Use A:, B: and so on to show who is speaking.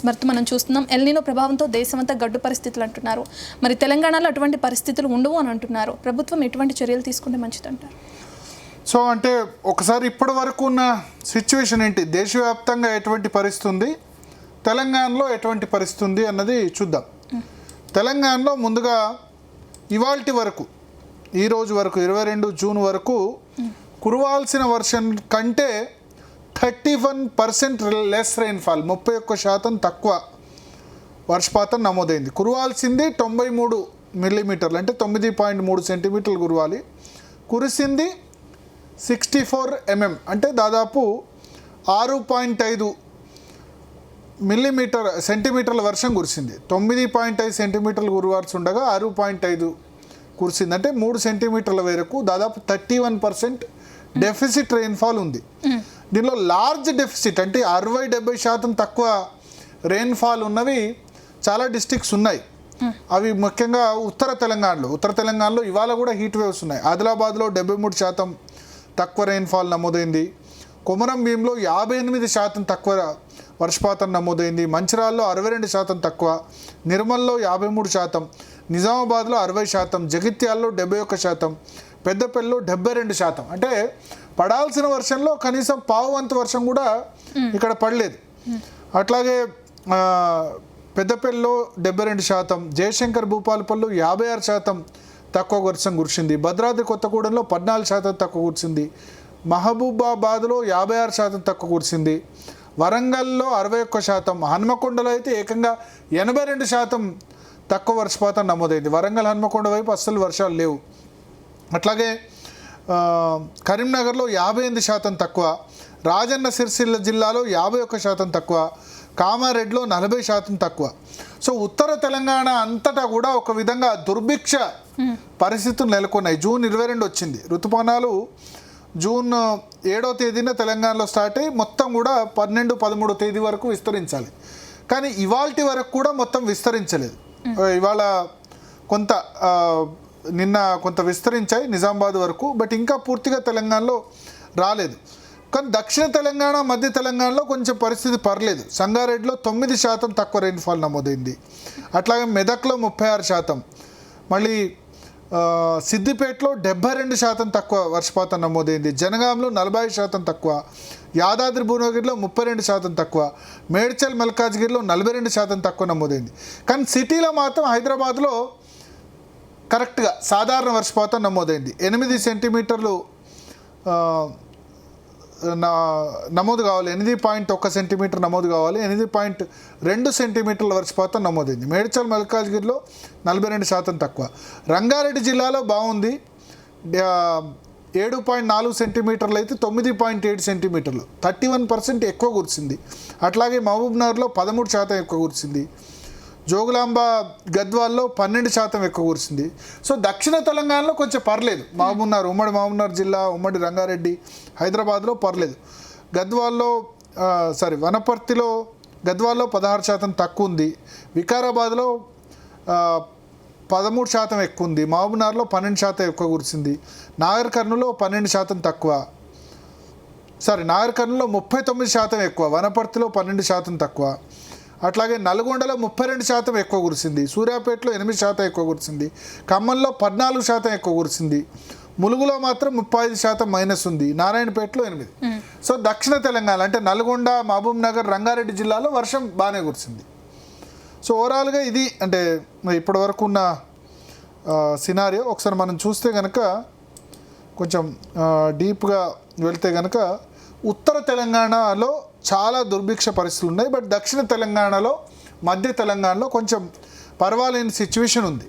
A: మరితో మనం చూస్తున్నాం ఎల్నినో ప్రభావంతో దేశమంతా గడ్డు పరిస్థితులు అంటున్నారు. మరి తెలంగాణలో అటువంటి పరిస్థితులు ఉండవు అని అంటున్నారు. ప్రభుత్వం ఎటువంటి చర్యలు తీసుకుంటే మంచిదంటారు?
B: సో అంటే ఒకసారి ఇప్పటి వరకు ఉన్న సిచ్యువేషన్ ఏంటి, దేశవ్యాప్తంగా ఎటువంటి పరిస్థితి ఉంది, తెలంగాణలో ఎటువంటి పరిస్థితి ఉంది అన్నది చూద్దాం. తెలంగాణలో ముందుగా ఇవాల్టి వరకు, ఈరోజు వరకు 22 జూన్ వరకు కురవాల్సిన వర్షం కంటే 31% లెస్ రెయిన్ఫాల్, 31% తక్కువ వర్షపాతం నమోదైంది. కురవాల్సింది 93 మిల్లీమీటర్లు, అంటే 9.3 సెంటీమీటర్లు కురవాలి. కురిసింది 64 mm, అంటే దాదాపు 6.5 సెంటీమీటర్ల వర్షం కురిసింది. 9.5 సెంటీమీటర్లు కురవాల్సి ఉండగా 6.5 కురిసింది, అంటే 3 సెంటీమీటర్ల వరకు దాదాపు 31% డెఫిసిట్ రెయిన్ఫాల్ ఉంది. దీనిలో లార్జ్ డెఫిసిట్ అంటే 60-70% తక్కువ రెయిన్ఫాల్ ఉన్నవి చాలా డిస్ట్రిక్ట్స్ ఉన్నాయి. అవి ముఖ్యంగా ఉత్తర తెలంగాణలో ఇవాళ కూడా హీట్ వేవ్స్ ఉన్నాయి. ఆదిలాబాద్లో 73% తక్కువ రెయిన్ఫాల్ నమోదైంది. కొమరం భీంలో 58% తక్కువ వర్షపాతం నమోదైంది. మంచిర్యాలలో 62% తక్కువ, నిర్మల్లో 53%, నిజామాబాద్లో 60%, జగిత్యాలలో 71%, పెద్దపల్లిలో 72%. అంటే పడాల్సిన వర్షంలో కనీసం పావు వంతు వర్షం కూడా ఇక్కడ పడలేదు. అట్లాగే పెద్దపల్లిలో 72%, జయశంకర్ భూపాలపల్లిలో 56% తక్కువ వర్షం కురిసింది. భద్రాద్రి కొత్తగూడెంలో 14% తక్కువ కురిసింది. మహబూబాబాద్లో 56% తక్కువ కురిసింది. వరంగల్లో 61%, హన్మకొండలో అయితే ఏకంగా 82% తక్కువ వర్షపాతం నమోదైంది. వరంగల్ హన్మకొండ వైపు అస్సలు వర్షాలు లేవు. అట్లాగే కరీంనగర్లో 58% తక్కువ, రాజన్న సిరిసిల్ల జిల్లాలో 51% తక్కువ, కామారెడ్డిలో 40% తక్కువ. సో ఉత్తర తెలంగాణ అంతటా కూడా ఒక విధంగా దుర్భిక్ష పరిస్థితులు నెలకొన్నాయి. జూన్ 22 వచ్చింది. ఋతుపవనాలు జూన్ 7వ తేదీన తెలంగాణలో స్టార్ట్ అయ్యి మొత్తం కూడా 12-13వ తేదీ వరకు విస్తరించాలి. కానీ ఇవాల్టి వరకు కూడా మొత్తం విస్తరించలేదు. ఇవాళ కొంత నిన్న కొంత విస్తరించాయి నిజామాబాద్ వరకు, బట్ ఇంకా పూర్తిగా తెలంగాణలో రాలేదు. కానీ దక్షిణ తెలంగాణ, మధ్య తెలంగాణలో కొంచెం పరిస్థితి పర్లేదు. సంగారెడ్డిలో 9% తక్కువ రెయిన్ఫాల్ నమోదైంది. అట్లాగే మెదక్లో 36%, మళ్ళీ సిద్దిపేటలో 72% తక్కువ వర్షపాతం నమోదైంది. జనగాంలో 40% తక్కువ, యాదాద్రి భువనగిరిలో 32% తక్కువ, మేడ్చల్ మల్కాజ్గిరిలో 42% తక్కువ నమోదైంది. కానీ సిటీలో మాత్రం హైదరాబాద్లో కరెక్ట్గా సాధారణ వర్షపాతం నమోదైంది. 8 సెంటీమీటర్లు నమోదు కావాలి, 8.1 సెంటీమీటర్ నమోదు కావాలి, 8.2 సెంటీమీటర్ల వర్షపాతం నమోదైంది. మేడ్చల్ మల్కాజ్గిరిలో 42% తక్కువ. రంగారెడ్డి జిల్లాలో బాగుంది, 7.4 సెంటీమీటర్లు అయితే 9.7 సెంటీమీటర్లు, 31% ఎక్కువ కురిసింది. అట్లాగే మహబూబ్నగర్లో 13% ఎక్కువ కురిసింది. జోగులాంబ గద్వాల్లో 12% ఎక్కువ కురిసింది. సో దక్షిణ తెలంగాణలో కొంచెం పర్లేదు. ఉమ్మడి మహబూబ్నగర్ జిల్లా, ఉమ్మడి రంగారెడ్డి, హైదరాబాద్లో పర్లేదు. వనపర్తిలో గద్వాల్లో 16% తక్కువ ఉంది. వికారాబాద్లో 13% ఎక్కువ ఉంది. మహబూబ్నగర్లో 12% ఎక్కువ కురిసింది. నాగర్ కర్నూలులో 12% తక్కువ, నాగర్ కర్నూలులో 39% ఎక్కువ, వనపర్తిలో 12% తక్కువ. అట్లాగే నల్గొండలో 32% ఎక్కువ కురిసింది. సూర్యాపేటలో 8% ఎక్కువ కురిసింది. ఖమ్మంలో 14% ఎక్కువ కురిసింది. ములుగులో మాత్రం 35% మైనస్ ఉంది. నారాయణపేటలో 8. సో దక్షిణ తెలంగాణ అంటే నల్గొండ, మహబూబ్ నగర్, రంగారెడ్డి జిల్లాలో వర్షం బాగానే కురిసింది. సో ఓవరాల్గా ఇది అంటే ఇప్పటి వరకు ఉన్న సినారియో. ఒకసారి మనం చూస్తే కనుక కొంచెం డీప్గా వెళ్తే కనుక ఉత్తర తెలంగాణలో చాలా దుర్భిక్ష పరిస్థితులు ఉన్నాయి. బట్ దక్షిణ తెలంగాణలో, మధ్య తెలంగాణలో కొంచెం పర్వాలేని సిచ్యువేషన్ ఉంది.